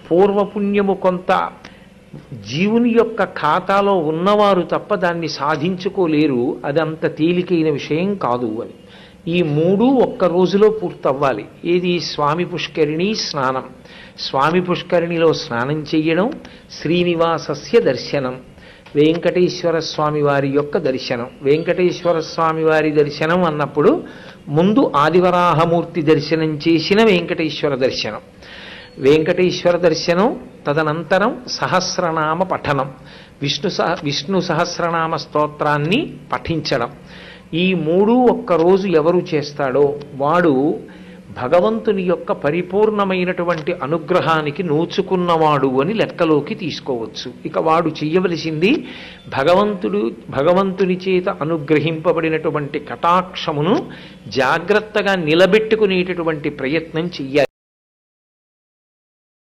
పూర్వపుణ్యము కొంత జీవుని యొక్క ఖాతాలో ఉన్నవారు తప్ప దాన్ని సాధించుకోలేరు, అది అంత తేలికైన విషయం కాదు అని. ఈ మూడు ఒక్క రోజులో పూర్తవ్వాలి. ఏది? స్వామి పుష్కరిణి స్నానం, స్వామి పుష్కరిణిలో స్నానం చెయ్యడం, శ్రీనివాసస్య దర్శనం, వెంకటేశ్వర స్వామి వారి యొక్క దర్శనం. వెంకటేశ్వర స్వామి వారి దర్శనం అన్నప్పుడు ముందు ఆదివరాహమూర్తి దర్శనం చేసిన వెంకటేశ్వర దర్శనం, వెంకటేశ్వర దర్శనం, తదనంతరం సహస్రనామ పఠనం, విష్ణు సహస్రనామ స్తోత్రాన్ని పఠించడం. ఈ మూడు ఒక్కరోజు ఎవరు చేస్తాడో వాడు భగవంతుని యొక్క పరిపూర్ణమైనటువంటి అనుగ్రహానికి నోచుకున్నవాడు అని లెక్కలోకి తీసుకోవచ్చు. ఇక వాడు చెయ్యవలసింది భగవంతుని చేత అనుగ్రహింపబడినటువంటి కటాక్షమును జాగ్రత్తగా నిలబెట్టుకునేటటువంటి ప్రయత్నం చెయ్యాలి.